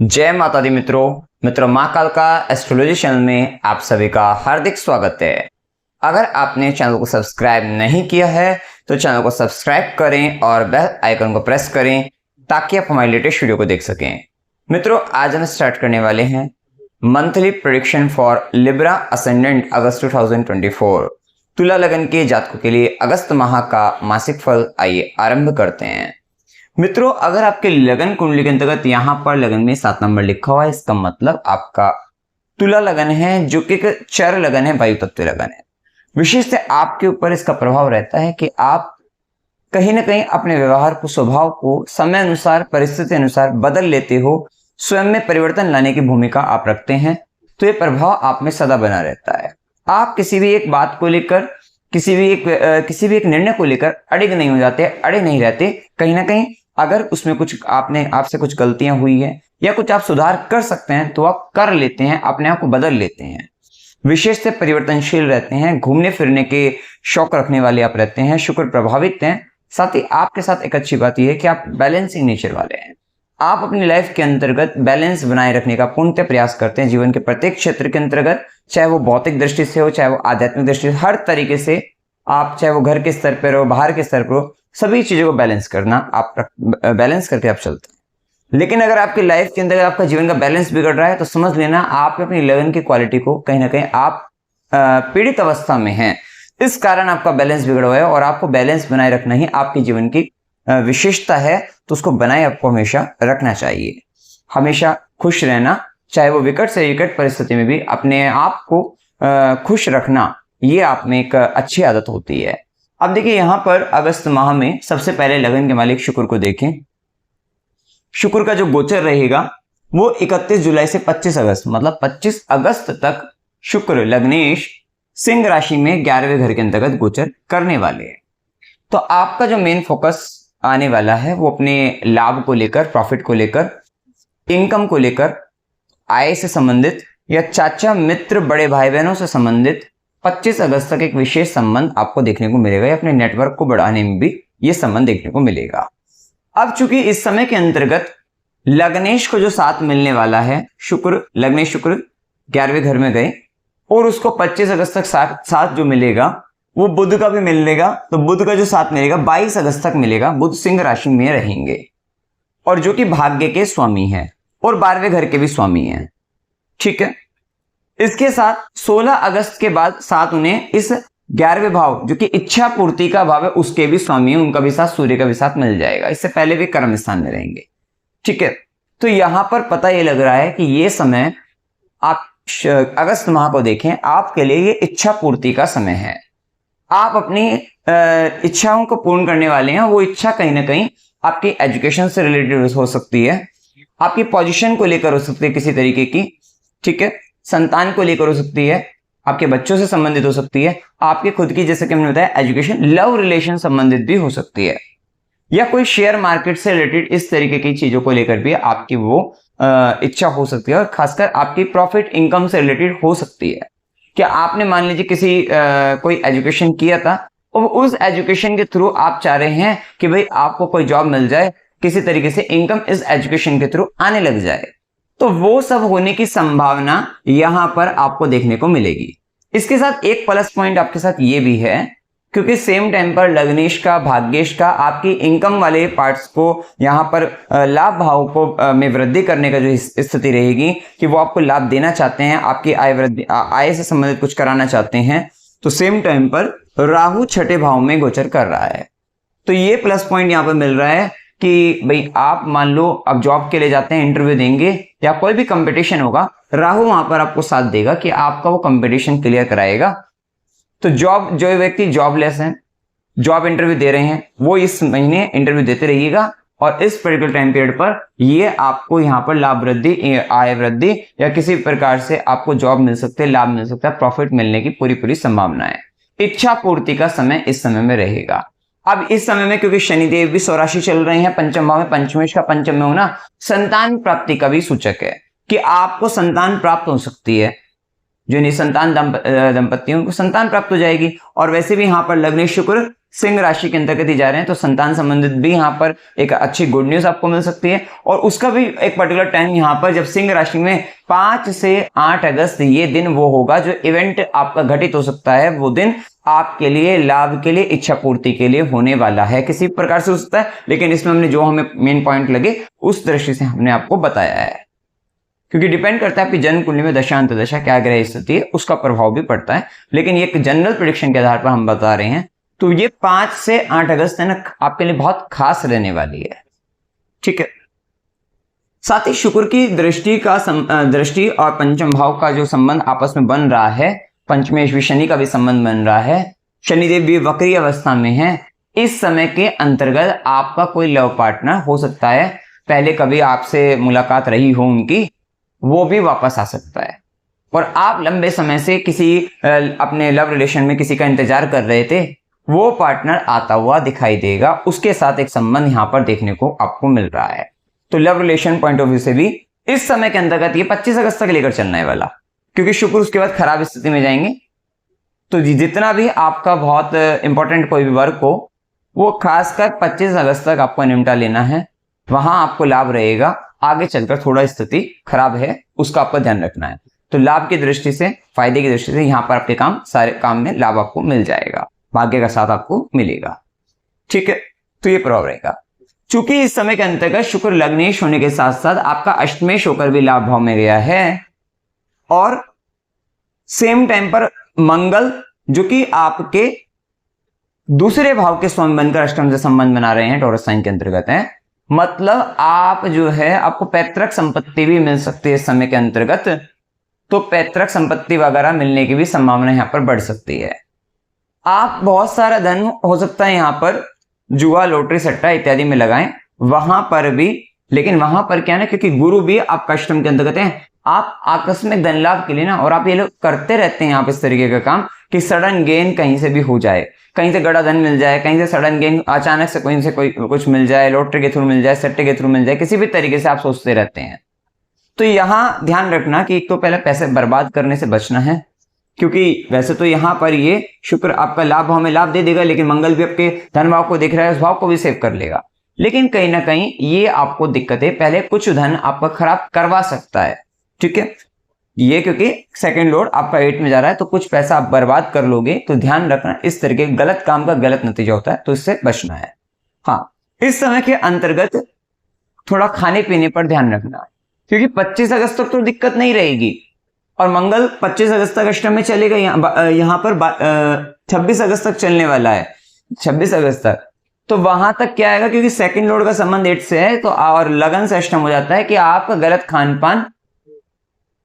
जय माता दी मित्रों माँ काल का एस्ट्रोलॉजी चैनल में आप सभी का हार्दिक स्वागत है। अगर आपने चैनल को सब्सक्राइब नहीं किया है तो चैनल को सब्सक्राइब करें और बेल आइकन को प्रेस करें ताकि आप हमारी लेटेस्ट वीडियो को देख सकें। मित्रों, आज हम स्टार्ट करने वाले हैं monthly prediction for Libra ascendant August 2024। तुला लगन के जातकों के लिए अगस्त माह का मासिक फल आइए आरंभ करते हैं। मित्रों, अगर आपके लगन कुंडली के अंतर्गत यहाँ पर लगन में 7 नंबर लिखा हुआ है, इसका मतलब आपका तुला लगन है, जो कि एक चर लगन है, वायु तत्व लगन है। विशेष से आपके ऊपर इसका प्रभाव रहता है कि आप कहीं ना कहीं अपने व्यवहार को, स्वभाव को समय अनुसार, परिस्थिति अनुसार बदल लेते हो, स्वयं में परिवर्तन लाने की भूमिका आप रखते हैं। तो ये प्रभाव आप में सदा बना रहता है। आप किसी भी एक बात को लेकर, किसी भी एक निर्णय को लेकर अड़िग नहीं हो जाते, अड़े नहीं रहते। कहीं ना कहीं अगर उसमें कुछ आपसे कुछ गलतियां हुई है या कुछ आप सुधार कर सकते हैं तो आप कर लेते हैं, अपने आप को बदल लेते हैं। विशेष से परिवर्तनशील रहते हैं, घूमने फिरने के शौक रखने वाले आप रहते हैं, शुक्र प्रभावित हैं। साथ ही आपके साथ एक अच्छी बात यह है कि आप बैलेंसिंग नेचर वाले हैं। आप अपनी लाइफ के अंतर्गत बैलेंस बनाए रखने का पूर्णतः प्रयास करते हैं। जीवन के प्रत्येक क्षेत्र के अंतर्गत, चाहे वो भौतिक दृष्टि से हो, चाहे वो आध्यात्मिक दृष्टि से, हर तरीके से आप, चाहे वो घर के स्तर पर हो, बाहर के स्तर पर हो, सभी चीजों को बैलेंस करके आप चलते हैं। लेकिन अगर आपकी लाइफ के अंदर आपका जीवन का बैलेंस बिगड़ रहा है तो समझ लेना आप अपनी लगन की क्वालिटी को कहीं ना कहीं आप पीड़ित अवस्था में हैं। इस कारण आपका बैलेंस बिगड़ हुआ है और आपको बैलेंस बनाए रखना ही आपके जीवन की विशेषता है। तो उसको बनाए आपको हमेशा रखना चाहिए। हमेशा खुश रहना, चाहे वो विकट से विकट परिस्थिति में भी अपने आप को खुश रखना, ये आप में एक अच्छी आदत होती है। अब देखिए, यहां पर अगस्त माह में सबसे पहले लगन के मालिक शुक्र को देखें। शुक्र का जो गोचर रहेगा वो 31 जुलाई से 25 अगस्त, मतलब 25 अगस्त तक शुक्र लग्नेश सिंह राशि में 11वें घर के अंतर्गत गोचर करने वाले हैं। तो आपका जो मेन फोकस आने वाला है वो अपने लाभ को लेकर, प्रॉफिट को लेकर, इनकम को लेकर, आय से संबंधित या चाचा मित्र बड़े भाई बहनों से संबंधित 25 अगस्त तक एक विशेष संबंध आपको देखने को मिलेगा, या अपने नेटवर्क को बढ़ाने में भी ये संबंध देखने को मिलेगा। अब चूंकि इस समय के अंतर्गत लग्नेश को जो साथ मिलने वाला है, लग्नेश शुक्र 11वें घर में गए और उसको 25 अगस्त तक साथ जो मिलेगा वो बुध का भी मिलेगा। तो बुध का जो साथ मिलेगा 22 अगस्त तक मिलेगा। बुध सिंह राशि में रहेंगे और जो कि भाग्य के स्वामी है और 12वें घर के भी स्वामी है। ठीक है, इसके साथ 16 अगस्त के बाद साथ उन्हें इस 11वें भाव, जो कि इच्छा पूर्ति का भाव है, उसके भी स्वामी है, उनका भी साथ, सूर्य का भी साथ मिल जाएगा। इससे पहले भी कर्म स्थान में रहेंगे। ठीक है, तो यहां पर पता ये लग रहा है कि ये समय, आप अगस्त माह को देखें, आपके लिए ये इच्छा पूर्ति का समय है। आप अपनी इच्छाओं को पूर्ण करने वाले हैं। वो इच्छा कहीं ना कहीं आपकी एजुकेशन से रिलेटेड हो सकती है, आपकी पोजीशन को लेकर हो सकती है किसी तरीके की। ठीक है, संतान को लेकर हो सकती है, आपके बच्चों से संबंधित हो सकती है, आपके खुद की, जैसे कि हमने बताया, एजुकेशन, लव रिलेशन संबंधित भी हो सकती है, या कोई शेयर मार्केट से रिलेटेड इस तरीके की चीजों को लेकर भी आपकी वो इच्छा हो सकती है। और खासकर आपकी प्रॉफिट इनकम से रिलेटेड हो सकती है। क्या आपने मान लीजिए कोई एजुकेशन किया था और उस एजुकेशन के थ्रू आप चाह रहे हैं कि भाई आपको कोई जॉब मिल जाए, किसी तरीके से इनकम इस एजुकेशन के थ्रू आने लग जाए, तो वो सब होने की संभावना यहां पर आपको देखने को मिलेगी। इसके साथ एक प्लस पॉइंट आपके साथ ये भी है, क्योंकि सेम टाइम पर लग्नेश का, भाग्येश का, आपकी इनकम वाले पार्ट्स को यहां पर लाभ भाव को में वृद्धि करने का जो स्थिति रहेगी कि वो आपको लाभ देना चाहते हैं, आपकी आय से संबंधित कुछ कराना चाहते हैं, तो सेम टाइम पर राहु 6ठे भाव में गोचर कर रहा है। तो ये प्लस पॉइंट यहां पर मिल रहा है कि भाई आप मान लो अब जॉब के लिए जाते हैं, इंटरव्यू देंगे या कोई भी कंपटीशन होगा, राहु वहां पर आपको साथ देगा कि आपका वो कंपटीशन क्लियर कराएगा। तो जो व्यक्ति जॉबलेस हैं, जॉब इंटरव्यू दे रहे हैं, वो इस महीने इंटरव्यू देते रहिएगा और इस पर्टिकुलर टाइम पीरियड पर ये आपको यहाँ पर लाभ वृद्धि, आय वृद्धि या किसी प्रकार से आपको जॉब मिल सकते हैं, लाभ मिल सकता है, प्रॉफिट मिलने की पूरी संभावना है। इच्छा पूर्ति का समय इस समय में रहेगा। अब इस समय में क्योंकि शनिदेव भी स्वराशि चल रहे हैं, पंचम भाव में, पंचमेश का पंचम में होना संतान प्राप्ति का भी सूचक है कि आपको संतान प्राप्त हो सकती है। जो निसंतान दंपत्ति उनको संतान प्राप्त हो जाएगी। और वैसे भी यहाँ पर लग्नेश शुक्र सिंह राशि के अंतर्गत ही जा रहे हैं, तो संतान संबंधित भी यहाँ पर एक अच्छी गुड न्यूज आपको मिल सकती है। और उसका भी एक पर्टिकुलर टाइम यहाँ पर, जब सिंह राशि में 5 से 8 अगस्त ये दिन वो होगा जो इवेंट आपका घटित हो सकता है। वो दिन आपके लिए लाभ के लिए, इच्छा पूर्ति के लिए होने वाला है, किसी प्रकार से हो सकता है, लेकिन इसमें हमने जो हमें मेन पॉइंट लगे उस दृष्टि से हमने आपको बताया है, क्योंकि डिपेंड करता है आपकी जन्म कुंडली में दशा अंतर्दशा क्या ग्रह स्थिति है, उसका प्रभाव भी पड़ता है। लेकिन ये एक जनरल प्रेडिक्शन के आधार पर हम बता रहे हैं। तो ये 5 से 8 अगस्त है ना, आपके लिए बहुत खास रहने वाली है, ठीक है। साथ ही शुक्र की दृष्टि और पंचम भाव का जो संबंध आपस में बन रहा है, पंचमेश शनि का भी संबंध बन रहा है, शनिदेव भी वक्री अवस्था में है। इस समय के अंतर्गत आपका कोई लव पार्टनर हो सकता है, पहले कभी आपसे मुलाकात रही हो उनकी, वो भी वापस आ सकता है। और आप लंबे समय से किसी अपने लव रिलेशन में किसी का इंतजार कर रहे थे, वो पार्टनर आता हुआ दिखाई देगा, उसके साथ एक संबंध यहाँ पर देखने को आपको मिल रहा है। तो love relation point of view से भी इस समय के अंतर्गत ये 25 अगस्त तक लेकर चलने वाला, क्योंकि शुक्र उसके बाद खराब स्थिति में जाएंगे। तो जितना भी आपका बहुत इंपॉर्टेंट कोई भी वर्क हो, वो खासकर 25 अगस्त तक आपको निपटा लेना है, वहां आपको लाभ रहेगा। आगे चलकर थोड़ा स्थिति खराब है, उसका आपको ध्यान रखना है। तो लाभ की दृष्टि से, फायदे की दृष्टि से यहाँ पर आपके सारे काम में लाभ आपको मिल जाएगा, भाग्य का साथ आपको मिलेगा, ठीक है। तो ये प्रभाव रहेगा। चूंकि इस समय के अंतर्गत शुक्र लग्नेश होने के साथ साथ आपका अष्टमेश होकर भी लाभ भाव में गया है, और सेम टाइम पर मंगल जो कि आपके दूसरे भाव के स्वामी बनकर अष्टम से संबंध बना रहे हैं, टॉरस साइन के अंतर्गत है। मतलब आप जो है, आपको पैतृक संपत्ति भी मिल सकती है इस समय के अंतर्गत। तो पैतृक संपत्ति वगैरह मिलने की भी संभावना यहाँ पर बढ़ सकती है। आप बहुत सारा धन हो सकता है यहाँ पर जुआ, लोटरी, सट्टा इत्यादि में लगाएं, वहां पर भी। लेकिन वहां पर क्या ना, क्योंकि गुरु भी आपका अष्टम के अंतर्गत है, आप आकस्मिक धन लाभ के लिए ना, और आप ये लोग करते रहते हैं यहाँ पे इस तरीके का काम कि सडन गेन कहीं से भी हो जाए, कहीं से गड़ा धन मिल जाए, कहीं से सडन गेन अचानक से कोई कुछ मिल जाए, लॉटरी के थ्रू मिल जाए, सट्टे के थ्रू मिल जाए, किसी भी तरीके से आप सोचते रहते हैं। तो यहाँ ध्यान रखना कि एक तो पहले पैसे बर्बाद करने से बचना है, क्योंकि वैसे तो यहाँ पर ये शुक्र आपका लाभ भाव में लाभ दे देगा, लेकिन मंगल भी आपके धन भाव को देख रहा है, उस भाव को भी सेव कर लेगा। लेकिन कहीं ना कहीं ये आपको दिक्कतें, पहले कुछ धन आपका खराब करवा सकता है, ठीक है। ये क्योंकि सेकंड लॉर्ड आपका 8 में जा रहा है, तो कुछ पैसा आप बर्बाद कर लोगे। तो ध्यान रखना, इस तरीके गलत काम का गलत नतीजा होता है, तो इससे बचना है। हाँ, इस समय के अंतर्गत थोड़ा खाने पीने पर ध्यान रखना, क्योंकि 25 अगस्त तक तो दिक्कत नहीं रहेगी, और मंगल 25 अगस्त तक अष्टम में चलेगा। यहाँ पर 26 अगस्त तक चलने वाला है, 26 अगस्त तक। तो वहां तक क्या आएगा, क्योंकि सेकंड लॉर्ड का संबंध 8 से है, तो और लगन से अष्टम हो जाता है कि आपका गलत खान पान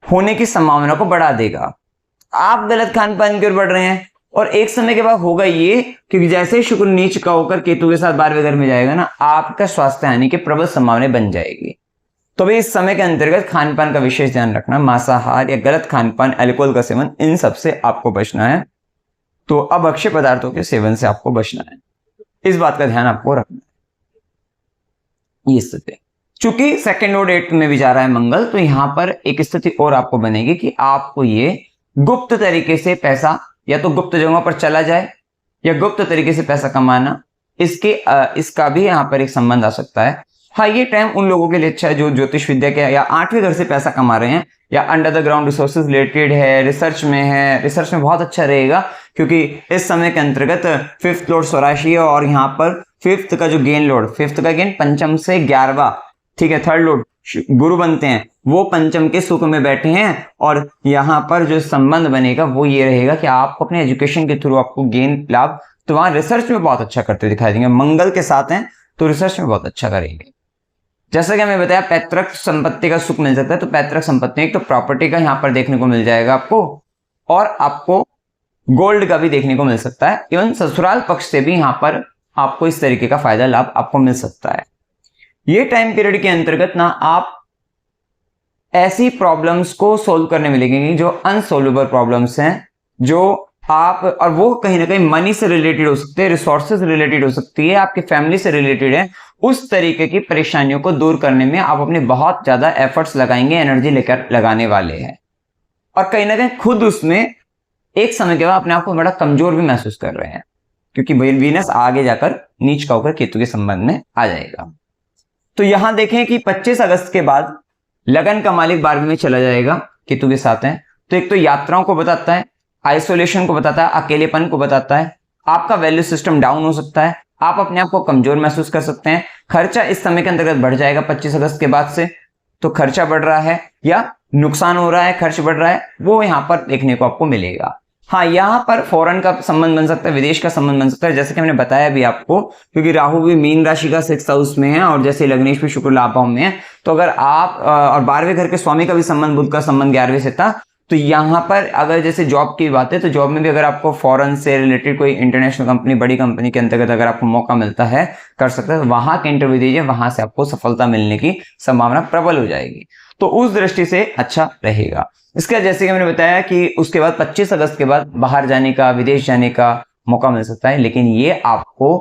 होने की संभावना को बढ़ा देगा। आप गलत खान पान की ओर बढ़ रहे हैं, और एक समय के बाद होगा ये, क्योंकि जैसे ही शुक्र नीच का होकर केतु के साथ 12वें घर में जाएगा ना, आपका स्वास्थ्य हानि की प्रबल संभावना बन जाएगी। तो भाई इस समय के अंतर्गत खान पान का विशेष ध्यान रखना, मांसाहार या गलत खान पान, अल्कोहल का सेवन, इन सब से आपको बचना है। तो अब अक्षय पदार्थों के सेवन से आपको बचना है, इस बात का ध्यान आपको रखना है। ये स्थिति, चूंकि सेकंड लॉर्ड 8 में भी जा रहा है मंगल, तो यहां पर एक स्थिति और आपको बनेगी कि आपको ये गुप्त तरीके से पैसा, या तो गुप्त जगहों पर चला जाए या गुप्त तरीके से पैसा कमाना, इसका भी यहाँ पर एक संबंध आ सकता है। हाँ, ये टाइम उन लोगों के लिए अच्छा है जो ज्योतिष विद्या के या 8वें घर से पैसा कमा रहे हैं, या under the ground resources related है, रिसर्च में है। रिसर्च में बहुत अच्छा रहेगा, क्योंकि इस समय के अंतर्गत 5th लॉर्ड स्वराशि है, और यहाँ पर 5th का जो गेन लॉर्ड, 5th का गेन पंचम से 11वां, ठीक है, 3rd लॉर्ड गुरु बनते हैं, वो पंचम के सुख में बैठे हैं। और यहाँ पर जो संबंध बनेगा वो ये रहेगा कि आपको अपने एजुकेशन के थ्रू आपको गेन लाभ, तो वहां रिसर्च में बहुत अच्छा करते दिखाई देंगे। मंगल के साथ हैं तो रिसर्च में बहुत अच्छा करेंगे। जैसा कि हमें बताया, पैतृक संपत्ति का सुख मिल सकता है, तो पैतृक संपत्ति एक तो प्रॉपर्टी का यहाँ पर देखने को मिल जाएगा आपको, और आपको गोल्ड का भी देखने को मिल सकता है। इवन ससुराल पक्ष से भी यहाँ पर आपको इस तरीके का फायदा लाभ आपको मिल सकता है। ये टाइम पीरियड के अंतर्गत ना आप ऐसी प्रॉब्लम्स को सोल्व करने में लगेंगे जो अनसोल्वेबल प्रॉब्लम्स हैं, जो आप, और वो कहीं ना कहीं मनी से रिलेटेड हो सकते हैं, रिसोर्सेज रिलेटेड हो सकती है, आपकी फैमिली से रिलेटेड है। उस तरीके की परेशानियों को दूर करने में आप अपने बहुत ज्यादा एफर्ट्स लगाएंगे, एनर्जी लेकर लगाने वाले हैं, और कहीं ना कहीं खुद उसमें एक समय के बाद अपने आप को बड़ा कमजोर भी महसूस कर रहे हैं, क्योंकि वीनस आगे जाकर नीच का होकर केतु के संबंध में आ जाएगा। तो यहां देखें कि 25 अगस्त के बाद लगन का मालिक 12वीं में चला जाएगा, केतु के साथ है। तो एक तो यात्राओं को बताता है, आइसोलेशन को बताता है, अकेलेपन को बताता है, आपका वैल्यू सिस्टम डाउन हो सकता है, आप अपने आप को कमजोर महसूस कर सकते हैं, खर्चा इस समय के अंतर्गत बढ़ जाएगा 25 अगस्त के बाद से। तो खर्चा बढ़ रहा है या नुकसान हो रहा है, खर्च बढ़ रहा है, वो यहां पर देखने को आपको मिलेगा। हाँ, यहाँ पर फॉरेन का संबंध बन सकता है, विदेश का संबंध बन सकता है, जैसे कि हमने बताया भी आपको, क्योंकि राहु भी मीन राशि का 6th हाउस में है और जैसे लग्नेश भी शुक्र लाभ भाव में है। तो अगर आप और 12वें घर के स्वामी का भी संबंध, बुध का संबंध 11वें से था, तो यहाँ पर अगर जैसे जॉब की बात है तो जॉब में भी अगर आपको फॉरेन से रिलेटेड कोई इंटरनेशनल कंपनी, बड़ी कंपनी के अंतर्गत अगर आपको मौका मिलता है, कर सकते हैं, तो वहां के इंटरव्यू दीजिए, वहां से आपको सफलता मिलने की संभावना प्रबल हो जाएगी। तो उस दृष्टि से अच्छा रहेगा। इसका जैसे कि मैंने बताया कि उसके बाद 25 अगस्त के बाद बाहर जाने का, विदेश जाने का मौका मिल सकता है, लेकिन ये आपको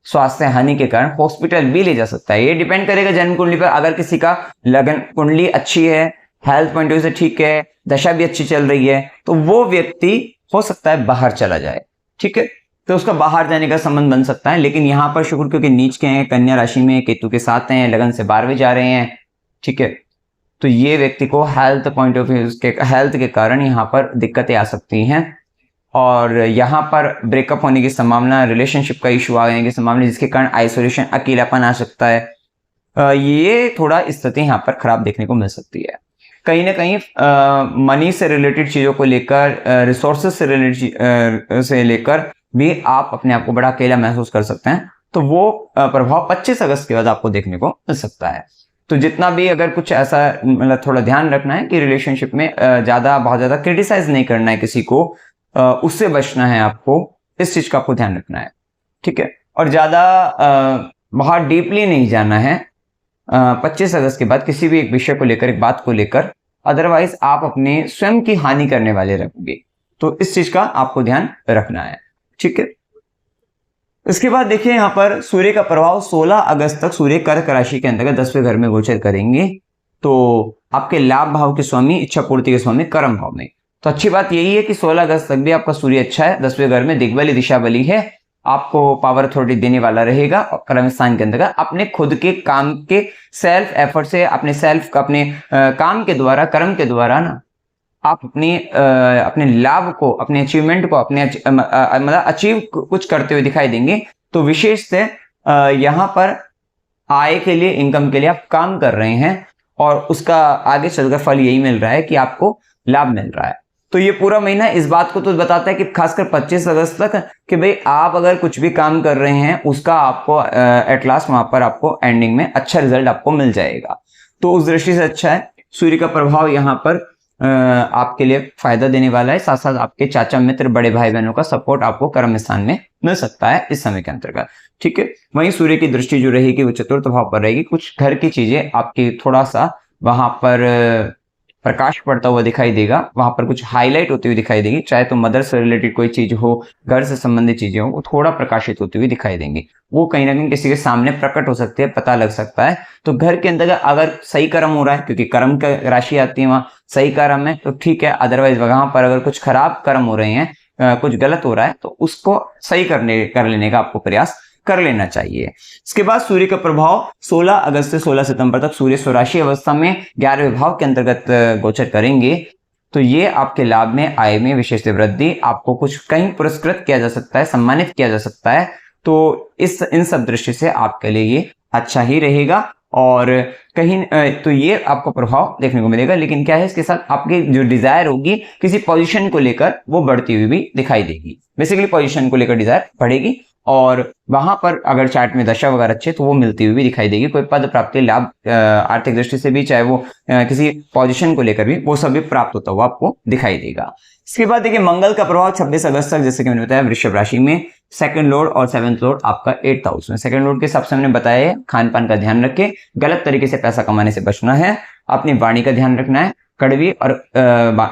स्वास्थ्य हानि के कारण हॉस्पिटल भी ले जा सकता है। ये डिपेंड करेगा जन्म कुंडली पर। अगर किसी का लगन कुंडली अच्छी है, हेल्थ पॉइंट ऑफ व्यू से ठीक है, दशा भी अच्छी चल रही है, तो वो व्यक्ति हो सकता है बाहर चला जाए, ठीक है, तो उसका बाहर जाने का संबंध बन सकता है। लेकिन यहाँ पर शुक्र क्योंकि नीच के हैं, कन्या राशि में केतु के साथ हैं, लगन से 12वें जा रहे हैं, ठीक है, तो ये व्यक्ति को हेल्थ पॉइंट ऑफ व्यू के हेल्थ के कारण यहाँ पर दिक्कतें आ सकती हैं और यहाँ पर ब्रेकअप होने की संभावना, रिलेशनशिप का इशू आने की संभावना, जिसके कारण आइसोलेशन, अकेलापन आ सकता है। ये थोड़ा स्थिति यहाँ पर खराब देखने को मिल सकती है। कहीं ना कहीं मनी से रिलेटेड चीज़ों को लेकर, रिसोर्सेज से रिलेटेड से लेकर भी आप अपने आप को बड़ा अकेला महसूस कर सकते हैं। तो वो प्रभाव 25 अगस्त के बाद आपको देखने को मिल सकता है। तो जितना भी अगर कुछ ऐसा, मतलब थोड़ा ध्यान रखना है कि रिलेशनशिप में बहुत ज्यादा क्रिटिसाइज नहीं करना है किसी को, उससे बचना है आपको, इस चीज का आपको ध्यान रखना है, ठीक है। और ज्यादा बहुत डीपली नहीं जाना है 25 अगस्त के बाद किसी भी एक विषय को लेकर, एक बात को लेकर, अदरवाइज आप अपने स्वयं की हानि करने वाले रहेंगे। तो इस चीज का आपको ध्यान रखना है, ठीक है। इसके बाद देखिए यहाँ पर सूर्य का प्रभाव 16 अगस्त तक सूर्य कर्क राशि के अंतर्गत 10वें घर में गोचर करेंगे। तो आपके लाभ भाव के स्वामी, इच्छा पूर्ति के स्वामी कर्म भाव में। तो अच्छी बात यही है कि 16 अगस्त तक भी आपका सूर्य अच्छा है, 10वें घर में दिग्बली दिशा बली है, आपको पावर अथॉरिटी देने वाला रहेगा। और कर्म स्थान के अंतर्गत अपने खुद के काम के सेल्फ एफर्ट से, अपने सेल्फ का, अपने काम के द्वारा, कर्म के द्वारा ना, आप अपने लाभ को, अपने अचीवमेंट को, अपने मतलब अचीव कुछ करते हुए दिखाई देंगे। तो विशेष से यहाँ पर आय के लिए, इनकम के लिए आप काम कर रहे हैं और उसका आगे चलकर फल यही मिल रहा है कि आपको लाभ मिल रहा है। तो ये पूरा महीना इस बात को तो बताता है कि खासकर 25 अगस्त तक कि भाई आप अगर कुछ भी काम कर रहे हैं उसका आपको एट लास्ट वहां पर आपको एंडिंग में अच्छा रिजल्ट आपको मिल जाएगा। तो उस दृष्टि से अच्छा है। सूर्य का प्रभाव यहाँ पर आपके लिए फायदा देने वाला है। साथ साथ आपके चाचा, मित्र, बड़े भाई बहनों का सपोर्ट आपको कर्म स्थान में मिल सकता है इस समय के अंतर्गत, ठीक है। वहीं सूर्य की दृष्टि जो रहेगी वो चतुर्थ भाव पर रहेगी। कुछ घर की चीजें आपकी थोड़ा सा वहां पर प्रकाश पड़ता हुआ दिखाई देगा, वहां पर कुछ हाईलाइट होती हुई दिखाई देगी। चाहे तो मदर से रिलेटेड कोई चीज हो, घर से संबंधित चीजें हो, वो थोड़ा प्रकाशित होती हुई दिखाई देंगी। वो कहीं ना कहीं किसी के सामने प्रकट हो सकती है, पता लग सकता है। तो घर के अंदर अगर सही कर्म हो रहा है, क्योंकि कर्म का राशि आती है, वहां सही कर्म है तो ठीक है। अदरवाइज वहां पर अगर कुछ खराब कर्म हो रहे हैं, कुछ गलत हो रहा है, तो उसको सही कर लेने का आपको प्रयास कर लेना चाहिए। इसके बाद सूर्य का प्रभाव 16 अगस्त से 16 सितंबर तक सूर्य स्वराशि अवस्था में 11वें भाव के अंतर्गत गोचर करेंगे। तो ये आपके लाभ में, आय में विशेष वृद्धि, आपको कुछ कहीं पुरस्कृत किया जा सकता है, सम्मानित किया जा सकता है। तो इन सब दृष्टि से आपके लिए ये अच्छा ही रहेगा और कहीं तो ये आपको प्रभाव देखने को मिलेगा। लेकिन क्या है, इसके साथ आपकी जो डिजायर होगी किसी पोजीशन को लेकर, वो बढ़ती हुई भी दिखाई देगी। बेसिकली पोजीशन को लेकर डिजायर बढ़ेगी और वहां पर अगर चार्ट में दशा वगैरह अच्छे तो वो मिलती हुई भी दिखाई देगी। कोई पद प्राप्ति, लाभ, आर्थिक दृष्टि से भी, चाहे वो किसी पोजीशन को लेकर भी, वो सब भी प्राप्त होता हुआ आपको दिखाई देगा। इसके बाद देखिए मंगल का प्रभाव 26 अगस्त तक, जैसे कि मैंने बताया, वृषभ राशि में, सेकंड लॉर्ड और 7th लॉर्ड आपका 8th हाउस में। सेकंड लॉर्ड के हिसाब से हमने बताया है, खान पान का ध्यान रखें, गलत तरीके से पैसा कमाने से बचना है, अपनी वाणी का ध्यान रखना है, कड़वी और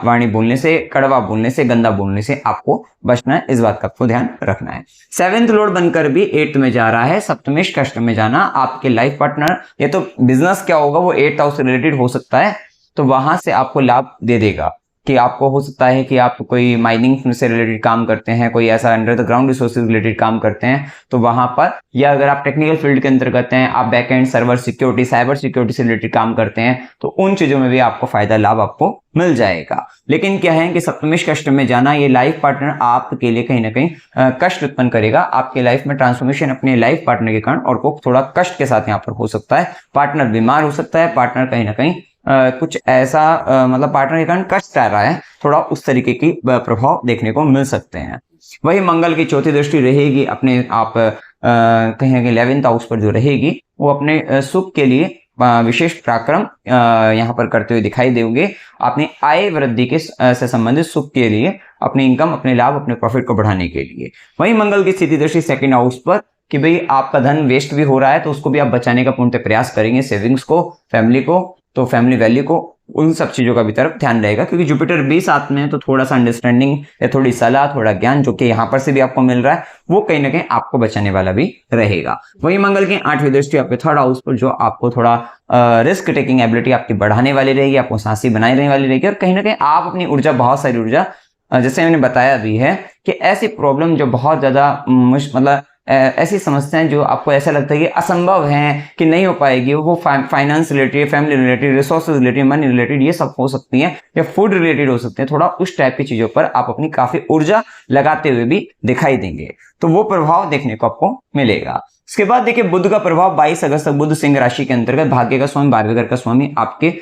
वाणी बोलने से, कड़वा बोलने से, गंदा बोलने से आपको बचना है। इस बात का आपको ध्यान रखना है। 7th लॉर्ड बनकर भी 8th में जा रहा है, सप्तमेश कष्ट में जाना, आपके लाइफ पार्टनर, ये तो बिजनेस क्या होगा वो 8th हाउस से रिलेटेड हो सकता है, तो वहां से आपको लाभ दे देगा। कि आपको हो सकता है कि आप कोई माइनिंग से रिलेटेड काम करते हैं, कोई ऐसा under the ground resources related काम करते हैं, तो वहां पर, या अगर आप टेक्निकल फील्ड के अंतर्गत हैं, आप backend server security, cyber security से रिलेटेड काम करते हैं, तो उन चीजों में भी आपको फायदा लाभ आपको मिल जाएगा। लेकिन क्या है कि सप्तमेश कष्ट में जाना, ये लाइफ पार्टनर आपके लिए कहीं ना कहीं कष्ट उत्पन्न करेगा। आपके लाइफ में ट्रांसफॉर्मेशन अपने लाइफ पार्टनर के कारण और को थोड़ा कष्ट के साथ यहाँ पर हो सकता है। पार्टनर बीमार हो सकता है, पार्टनर कहीं ना कहीं कुछ ऐसा मतलब पार्टनर के कारण कष्ट आ रहा है, थोड़ा उस तरीके की प्रभाव देखने को मिल सकते हैं। वही मंगल की चौथी दृष्टि रहेगी अपने आप कहीं ना कहीं 11th हाउस पर जो रहेगी, वो अपने सुख के लिए विशेष पराक्रम यहाँ पर करते हुए दिखाई देंगे। अपनी आय वृद्धि के से संबंधित सुख के लिए, अपनी इनकम, अपने लाभ, अपने प्रॉफिट को बढ़ाने के लिए। वही मंगल की स्थिति दृष्टि 2nd हाउस पर कि भाई आपका धन वेस्ट भी हो रहा है, तो उसको भी आप बचाने का पूर्णतः प्रयास करेंगे। सेविंग्स को, फैमिली को, तो फैमिली वैल्यू को, उन सब चीजों का भी तरफ ध्यान रहेगा, क्योंकि जुपिटर भी साथ में है, तो थोड़ा सा अंडरस्टैंडिंग या थोड़ी सलाह, थोड़ा ज्ञान जो कि यहाँ पर से भी आपको मिल रहा है, वो कहीं ना कहीं आपको बचाने वाला भी रहेगा। वही मंगल की 8वीं दृष्टि आपके 3rd हाउस पर, जो आपको थोड़ा रिस्क टेकिंग एबिलिटी आपकी बढ़ाने वाली रहेगी, आपको साहसी बनाए रहने वाली रहेगी, और कहीं ना कहीं आप अपनी ऊर्जा, बहुत सारी ऊर्जा, जैसे मैंने बताया भी है कि ऐसी प्रॉब्लम जो बहुत ज्यादा मतलब ऐसी समस्याएं जो आपको ऐसा लगता है कि असंभव हैं, कि नहीं हो पाएगी, वो finance related, family related, resources related, money related, ये सब हो सकती हैं, या फूड रिलेटेड हो सकते हैं। थोड़ा उस टाइप की चीजों पर आप अपनी काफी ऊर्जा लगाते हुए भी दिखाई देंगे, तो वो प्रभाव देखने को आपको मिलेगा। इसके बाद देखिए बुध का प्रभाव 22 अगस्त तक बुध सिंह राशि के अंतर्गत, भाग्य का स्वामी, 12वें घर का स्वामी, आपके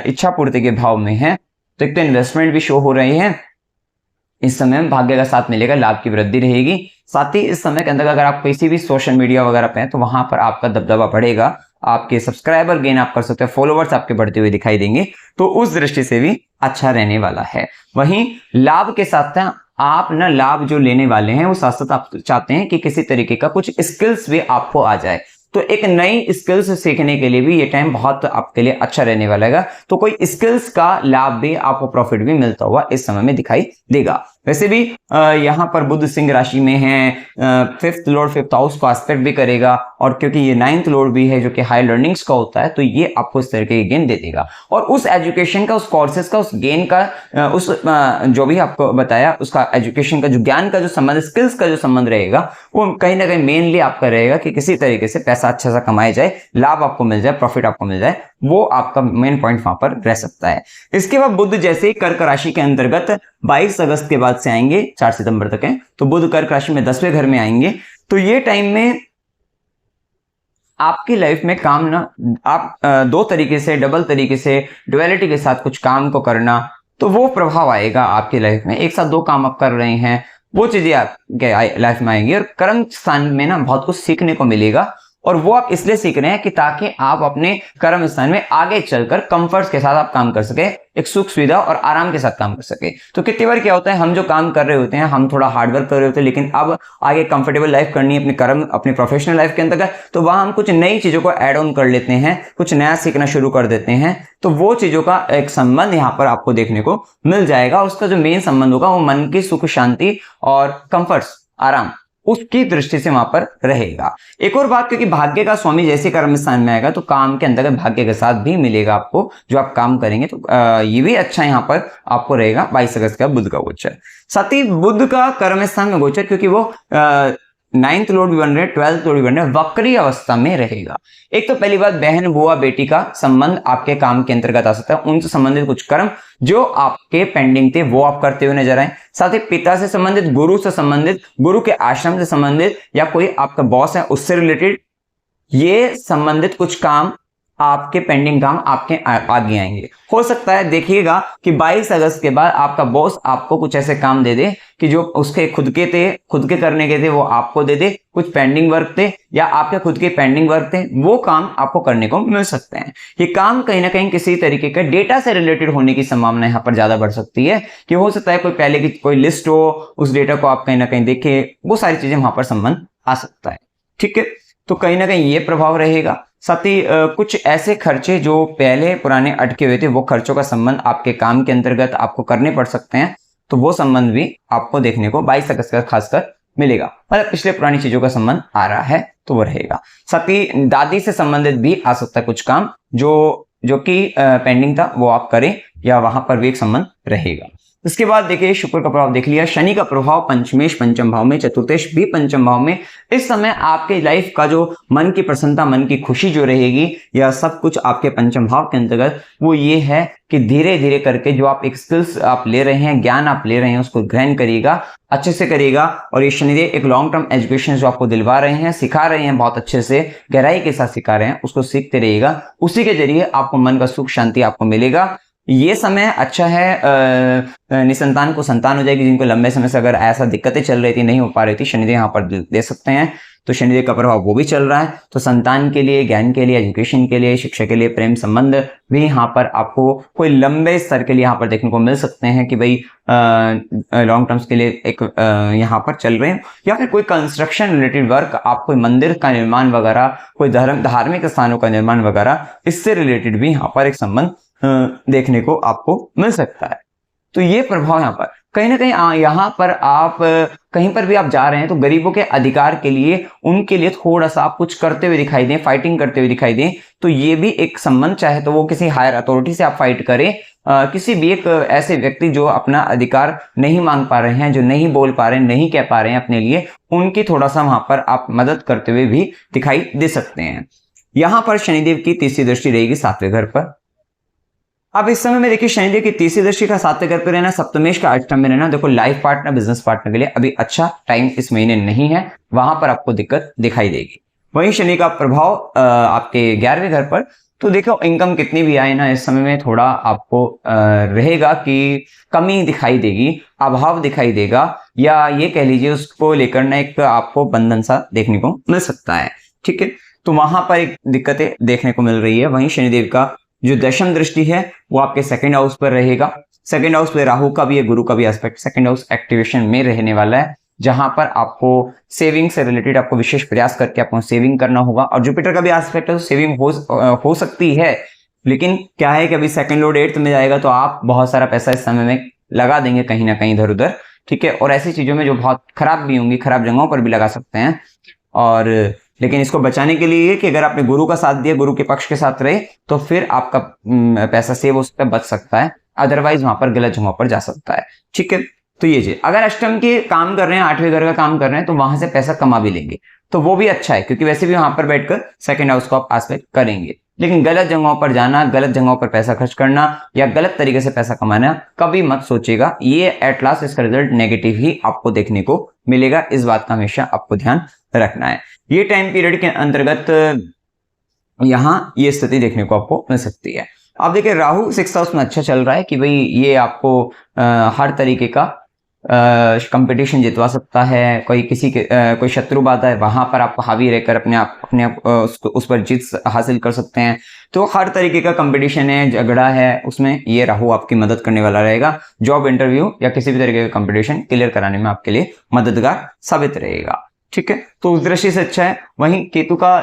इच्छा पूर्ति के भाव में है, तो एक तो इन्वेस्टमेंट भी शो हो रही है। इस समय भाग्य का साथ मिलेगा, लाभ की वृद्धि रहेगी। साथ ही इस समय के अंदर अगर आप किसी भी सोशल मीडिया वगैरह पे हैं, तो वहां पर आपका दबदबा बढ़ेगा, आपके सब्सक्राइबर गेन आप कर सकते हैं, फॉलोवर्स आपके बढ़ते हुए दिखाई देंगे, तो उस दृष्टि से भी अच्छा रहने वाला है। वहीं लाभ के साथ आप ना लाभ जो लेने वाले हैं, वो साथ साथ आप चाहते हैं कि किसी तरीके का कुछ स्किल्स भी आपको आ जाए, तो एक नई स्किल्स सीखने के लिए भी ये टाइम बहुत आपके लिए अच्छा रहने वाला है। तो कोई स्किल्स का लाभ भी, आपको प्रॉफिट भी मिलता हुआ इस समय में दिखाई देगा। वैसे भी यहाँ पर बुध सिंह राशि में है, 5th लॉर्ड 5th हाउस को एस्पेक्ट भी करेगा, और क्योंकि ये 9th लॉर्ड भी है जो कि हाई लर्निंग्स का होता है, तो ये आपको इस तरह के गेन दे देगा। और उस एजुकेशन का, उस कोर्सेज का, उस गेन का, उस जो भी आपको बताया, उसका एजुकेशन का जो ज्ञान का जो संबंध, स्किल्स का जो संबंध रहेगा, वो कहीं ना कहीं मेनली आपका रहेगा कि किसी तरीके से पैसा अच्छा सा कमाया जाए, लाभ आपको मिल जाए, प्रॉफिट आपको मिल जाए, वो आपका मेन पॉइंट वहां पर रह सकता है। इसके बाद बुध जैसे ही कर्क राशि के अंतर्गत 22 अगस्त के बाद से आएंगे, 4 सितंबर तक है, तो बुध कर्क राशि में 10वें घर में आएंगे, तो ये टाइम में आपकी लाइफ में काम ना, आप दो तरीके से, डबल तरीके से, ड्युअलिटी के साथ कुछ काम को करना, तो वो प्रभाव आएगा आपकी लाइफ में। एक साथ दो काम आप कर रहे हैं, वो चीजें आपके लाइफ में आएंगी, और कर्म स्थान में ना बहुत कुछ सीखने को मिलेगा, और वो आप इसलिए सीख रहे हैं कि ताकि आप अपने कर्म स्थान में आगे चलकर कंफर्ट के साथ आप काम कर सके, एक सुख सुविधा और आराम के साथ काम कर सके। तो कितनी बार क्या होता है, हम जो काम कर रहे होते हैं, हम थोड़ा हार्डवर्क कर रहे होते हैं, लेकिन अब आगे कंफर्टेबल लाइफ करनी है अपने कर्म, अपनी प्रोफेशनल लाइफ के अंतर्गत, तो वहां हम कुछ नई चीजों को ऐड ऑन कर लेते हैं, कुछ नया सीखना शुरू कर देते हैं, तो वो चीजों का एक संबंध यहाँ पर आपको देखने को मिल जाएगा। उसका जो मेन संबंध होगा वो मन की सुख शांति और कंफर्ट, आराम, उसकी दृष्टि से वहां पर रहेगा। एक और बात, क्योंकि भाग्य का स्वामी जैसे कर्म स्थान में आएगा, तो काम के अंदर भाग्य के साथ भी मिलेगा आपको, जो आप काम करेंगे, तो ये भी अच्छा यहाँ पर आपको रहेगा 22 अगस्त का बुध का गोचर। साथ ही बुध का कर्म स्थान में गोचर, क्योंकि वो 9th लॉर्ड भी बन रहे, 12th लॉर्ड भी बन रहे, वक्री अवस्था में रहेगा। एक तो पहली बात, बहन बुआ बेटी का संबंध आपके काम के अंतर्गत आ सकता है, उनसे संबंधित कुछ कर्म जो आपके पेंडिंग थे वो आप करते हुए नजर आए। साथ ही पिता से संबंधित, गुरु से संबंधित, गुरु के आश्रम से संबंधित, या कोई आपका बॉस है उससे रिलेटेड, ये संबंधित कुछ काम, आपके पेंडिंग काम आपके आगे आएंगे। हो सकता है देखिएगा कि 22 अगस्त के बाद आपका बॉस आपको कुछ ऐसे काम दे दे कि जो उसके खुद के करने के थे वो आपको दे दे, कुछ पेंडिंग वर्क थे या आपके खुद के पेंडिंग वर्क थे, वो काम आपको करने को मिल सकते हैं। ये काम कहीं ना कहीं किसी तरीके का डेटा से रिलेटेड होने की संभावना यहाँ पर ज्यादा बढ़ सकती है, कि हो सकता है कोई पहले की कोई लिस्ट हो, उस डेटा को आप कहीं ना कहीं देखें, वो सारी चीजें वहां पर संबंध आ सकता है। ठीक है, तो कहीं ना कहीं ये प्रभाव रहेगा। साथ ही कुछ ऐसे खर्चे जो पहले पुराने अटके हुए थे, वो खर्चों का संबंध आपके काम के अंतर्गत आपको करने पड़ सकते हैं, तो वो संबंध भी आपको देखने को 22 अगस्त का खासकर मिलेगा। मतलब पिछले पुरानी चीजों का संबंध आ रहा है, तो वो रहेगा। साथ ही दादी से संबंधित भी आ सकता है कुछ काम, जो जो कि पेंडिंग था वो आप करें, या वहां पर भी एक संबंध रहेगा। उसके बाद देखिए शुक्र का प्रभाव देख लिया, शनि का प्रभाव पंचमेश पंचम भाव में, चतुर्थेश भी पंचम भाव में। इस समय आपके लाइफ का जो मन की प्रसन्नता, मन की खुशी जो रहेगी, या सब कुछ आपके पंचम भाव के अंतर्गत वो ये है कि धीरे धीरे करके जो आप एक स्किल्स आप ले रहे हैं, ज्ञान आप ले रहे हैं, उसको ग्रहण करिएगा, अच्छे से करिएगा। और ये शनिदेव एक लॉन्ग टर्म एजुकेशन जो आपको दिलवा रहे हैं, सिखा रहे हैं, बहुत अच्छे से गहराई के साथ सिखा रहे हैं, उसको सीखते रहिएगा। उसी के जरिए आपको मन का सुख शांति आपको मिलेगा। ये समय अच्छा है, निसंतान को संतान हो जाएगी। जिनको लंबे समय से अगर ऐसा दिक्कतें चल रही थी, नहीं हो पा रही थी, शनिदेव यहाँ पर दे सकते हैं। तो शनिदेव का प्रभाव वो भी चल रहा है, तो संतान के लिए, ज्ञान के लिए, एजुकेशन के लिए, शिक्षा के लिए, प्रेम संबंध भी यहाँ पर आपको कोई लंबे स्तर के लिए यहाँ पर देखने को मिल सकते हैं कि भाई लॉन्ग टर्म्स के लिए एक यहाँ पर चल रहे हैं। या फिर कोई कंस्ट्रक्शन रिलेटेड वर्क, आप कोई मंदिर का निर्माण वगैरह, कोई धार्मिक स्थानों का निर्माण वगैरह, इससे रिलेटेड भी यहाँ पर एक संबंध देखने को आपको मिल सकता है। तो ये प्रभाव यहाँ पर कहीं ना कहीं यहाँ पर आप कहीं पर भी आप जा रहे हैं तो गरीबों के अधिकार के लिए, उनके लिए थोड़ा सा आप कुछ करते हुए दिखाई दें, फाइटिंग करते हुए दिखाई दें, तो ये भी एक संबंध, चाहे तो वो किसी हायर अथॉरिटी से आप फाइट करें, किसी भी एक ऐसे व्यक्ति जो अपना अधिकार नहीं मांग पा रहे हैं, जो नहीं बोल पा रहे हैं, नहीं कह पा रहे हैं अपने लिए, उनकी थोड़ा सा वहां पर आप मदद करते हुए भी दिखाई दे सकते हैं। यहां पर शनिदेव की तीसरी दृष्टि रहेगी 7वें घर पर। अब इस समय में देखिए शनिदेव की तीसरी दृष्टि का 7वें घर पे रहना, सप्तमेश का 8वें में रहना, देखो लाइफ पार्टनर, बिजनेस पार्टनर के लिए अभी अच्छा टाइम इस महीने नहीं है, वहां पर आपको दिक्कत दिखाई देगी। वहीं शनि का प्रभाव आपके 11वें घर पर, तो देखो इनकम कितनी भी आए ना, इस समय में थोड़ा आपको रहेगा कि कमी दिखाई देगी, अभाव दिखाई देगा, या ये कह लीजिए उसको लेकर ना एक आपको बंधन सा देखने को मिल सकता है। ठीक है, तो वहां पर एक दिक्कतें देखने को मिल रही है। वहीं शनिदेव का जो दशम दृष्टि है वो आपके सेकंड हाउस पर रहेगा। सेकंड हाउस पे राहु का भी है, गुरु का भी एस्पेक्ट सेकंड हाउस एक्टिवेशन में रहने वाला है, जहां पर आपको सेविंग से रिलेटेड आपको विशेष प्रयास करके आपको सेविंग करना होगा। और जुपिटर का भी एस्पेक्ट है, तो सेविंग हो सकती है, लेकिन क्या है कि अभी सेकंड लॉर्ड 8th में जाएगा, तो आप बहुत सारा पैसा इस समय में लगा देंगे कहीं ना कहीं इधर उधर। ठीक है, और ऐसी चीजों में जो बहुत खराब भी होंगी, खराब जगहों पर भी लगा सकते हैं। और लेकिन इसको बचाने के लिए कि अगर आपने गुरु का साथ दिया, गुरु के पक्ष के साथ रहे, तो फिर आपका पैसा सेव उस पर बच सकता है, अदरवाइज वहां पर गलत जगहों पर जा सकता है। ठीक है, तो ये जी अगर अष्टम के काम कर रहे हैं, 8वें घर का काम कर रहे हैं, तो वहां से पैसा कमा भी लेंगे, तो वो भी अच्छा है, क्योंकि वैसे भी वहां पर बैठकर सेकंड हाउस को आप एस्पेक्ट करेंगे। लेकिन गलत जगहों पर जाना, गलत जगहों पर पैसा खर्च करना, या गलत तरीके से पैसा कमाना कभी मत सोचेगा, ये एट लास्ट इसका रिजल्ट नेगेटिव ही आपको देखने को मिलेगा। इस बात का हमेशा आपको ध्यान रखना है। ये टाइम पीरियड के अंतर्गत यहाँ ये स्थिति देखने को आपको मिल सकती है। अब देखिए राहु 6th हाउस में अच्छा चल रहा है कि भाई ये आपको हर तरीके का कंपटीशन जितवा सकता है। कोई किसी के कोई शत्रु बाधा है, वहां पर आप हावी रहकर अपने आप उस पर जीत हासिल कर सकते हैं। तो हर तरीके का कंपटीशन है, झगड़ा है, उसमें ये राहु आपकी मदद करने वाला रहेगा। जॉब इंटरव्यू या किसी भी तरीके का कंपटीशन क्लियर कराने में आपके लिए मददगार साबित रहेगा। ठीक है, तो उस दृष्टि से अच्छा है। वहीं केतु का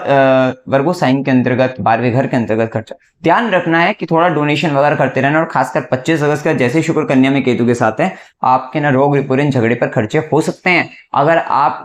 वर्गो साइन के अंतर्गत 12वें घर के अंतर्गत खर्चा, ध्यान रखना है कि थोड़ा डोनेशन वगैरह करते रहना। और खासकर 25 अगस्त का जैसे शुक्र कन्या में केतु के साथ है, आपके ना रोग विपुरीन झगड़े पर खर्चे हो सकते हैं। अगर आप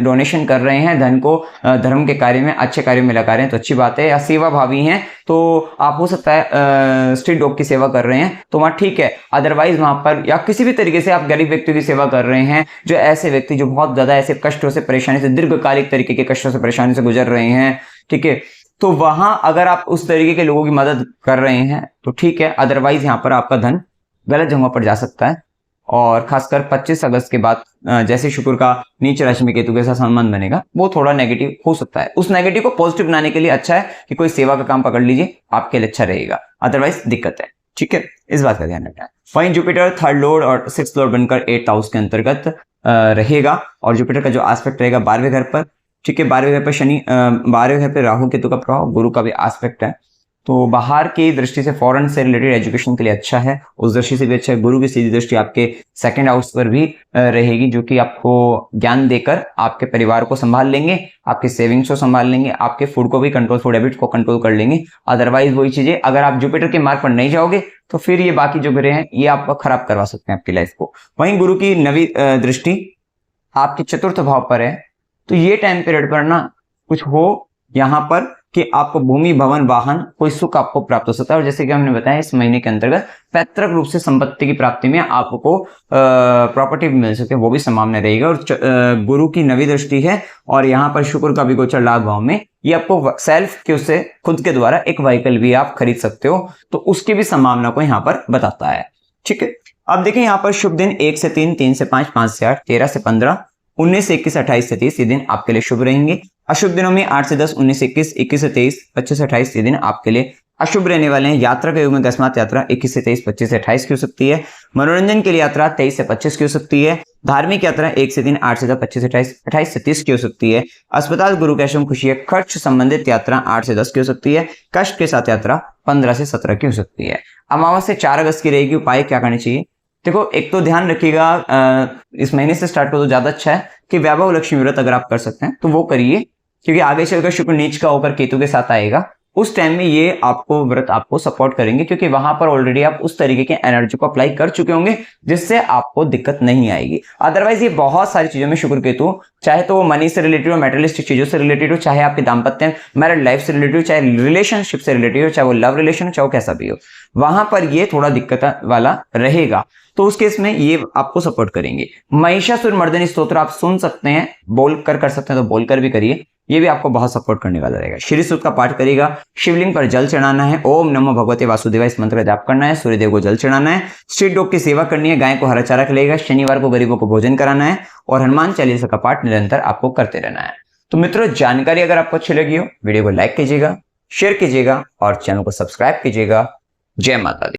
डोनेशन कर रहे हैं, धन को धर्म के कार्य में, अच्छे कार्यों में लगा रहे हैं, तो अच्छी बात है। या सेवा भावी हैं, तो आप हो सकता है स्ट्रीट डॉग की सेवा कर रहे हैं, तो वहाँ ठीक है। अदरवाइज वहां पर या किसी भी तरीके से आप गरीब व्यक्तियों की सेवा कर रहे हैं, जो ऐसे व्यक्ति जो बहुत ज्यादा ऐसे कष्टों से, परेशानी से, दीर्घकालिक तरीके के कष्टों से, परेशानी से गुजर रहे हैं, ठीक है, तो वहां अगर आप उस तरीके के लोगों की मदद कर रहे हैं तो ठीक है। अदरवाइज यहाँ पर आपका धन गलत जगहों पर जा सकता है। और खासकर 25 अगस्त के बाद जैसे शुक्र का नीच राशि में केतु के साथ संबंध बनेगा, वो थोड़ा नेगेटिव हो सकता है। उस नेगेटिव को पॉजिटिव बनाने के लिए अच्छा है कि कोई सेवा का काम पकड़ लीजिए, आपके लिए अच्छा रहेगा, अदरवाइज दिक्कत है। ठीक है, इस बात का ध्यान रखना है। वहीं जुपिटर 3rd लॉर्ड और 6th लॉर्ड बनकर 8th हाउस के अंतर्गत रहेगा। और जुपिटर का जो एस्पेक्ट रहेगा 12वें घर पर, ठीक है, 12वें घर पर शनि, 12वें घर पर राहु केतु का प्रभाव, गुरु का भी एस्पेक्ट है, तो बाहर की दृष्टि से, फॉरेन से रिलेटेड एजुकेशन के लिए अच्छा है, उस दृष्टि से भी अच्छा है। गुरु की सीधी दृष्टि आपके 2nd हाउस पर भी रहेगी, जो कि आपको ज्ञान देकर आपके परिवार को संभाल लेंगे, आपके सेविंग्स को संभाल लेंगे, आपके फूड को भी कंट्रोल, फूड हैबिट को कंट्रोल कर लेंगे। अदरवाइज वही चीजें, अगर आप जुपिटर के मार्ग पर नहीं जाओगे तो फिर ये बाकी जो ग्रह हैं ये आपको खराब करवा सकते हैं आपकी लाइफ को। वहीं गुरु की 9वीं दृष्टि आपके 4th भाव पर है, तो ये टाइम पीरियड पर ना कुछ हो यहाँ पर कि आपको भूमि, भवन, वाहन, कोई सुख आपको प्राप्त हो सकता है। और जैसे कि हमने बताया इस महीने के अंतर्गत पैतृक रूप से संपत्ति की प्राप्ति में आपको प्रॉपर्टी भी मिल सकती है, वो भी संभावना रहेगी। और गुरु की नवी दृष्टि है और यहाँ पर शुक्र का भी गोचर लाभ भाव में, ये आपको सेल्फ के उससे खुद के द्वारा एक व्हीकल भी आप खरीद सकते हो, तो उसकी भी संभावना को यहाँ पर बताता है। ठीक है, अब देखिए यहाँ पर शुभ दिन 1 से 3, 3 से 5, 5 से 8, 13 से 15, 19 से 21, 28 से 30 ये दिन आपके लिए शुभ रहेंगे। अशुभ दिनों में 8 से 10, 19 से 21, 21 से 23, 25 से 28 ये दिन आपके लिए अशुभ रहने वाले हैं। यात्रा के योग में अकस्मात यात्रा 21 से 23, 25 से 28 की हो सकती है। मनोरंजन के लिए यात्रा 23 से 25 की हो सकती है। धार्मिक यात्रा 1 से 3, 8 से 10, 25 से 28, 28 से 30 की हो सकती है। अस्पताल, गुरु के आश्रम, खुशी, खर्च संबंधित यात्रा 8 से 10 की हो सकती है। कष्ट के साथ यात्रा 15 से 17 की हो सकती है। अमावस्या 4 अगस्त की रहेगी। उपाय क्या करने चाहिए? देखो, एक तो ध्यान रखिएगा, इस महीने से स्टार्ट करो तो ज्यादा अच्छा है कि वैभव लक्ष्मी व्रत अगर आप कर सकते हैं तो वो करिए, क्योंकि आगे चलकर शुक्र नीच का होकर केतु के साथ आएगा, उस टाइम में ये आपको व्रत आपको सपोर्ट करेंगे, क्योंकि वहां पर ऑलरेडी आप उस तरीके के एनर्जी को अप्लाई कर चुके होंगे जिससे आपको दिक्कत नहीं आएगी। अदरवाइज ये बहुत सारी चीजों में शुक्र केतु, चाहे तो वो मनी से रिलेटेड हो, मेटेरियलिस्टिक चीजों से रिलेटेड हो, चाहे आपके दाम्पत्य मैरिड लाइफ से रिलेटेड हो, चाहे रिलेशनशिप से रिलेटेड हो, चाहे वो लव रिलेशन हो, चाहे वो कैसा भी हो, वहां पर ये थोड़ा दिक्कत वाला रहेगा। तो उस केस में ये आपको सपोर्ट करेंगे। महिषासुर मर्दनी स्तोत्र आप सुन सकते हैं, बोल कर सकते हैं तो बोलकर भी करिए, ये भी आपको बहुत सपोर्ट करने वाला रहेगा। श्री सूक्त का पाठ करेगा, शिवलिंग पर जल चढ़ाना है, ओम नमो भगवते वासुदेवाय इस मंत्र का जाप करना है, सूर्यदेव को जल चढ़ाना है, स्ट्रीट डॉग की सेवा करनी है, गाय को हरा चारा खिलाएगा, शनिवार को गरीबों को भोजन कराना है और हनुमान चालीसा का पाठ निरंतर आपको करते रहना है। तो मित्रों, जानकारी अगर आपको अच्छी लगी हो, वीडियो को लाइक कीजिएगा, शेयर कीजिएगा और चैनल को सब्सक्राइब कीजिएगा। जय माता दी।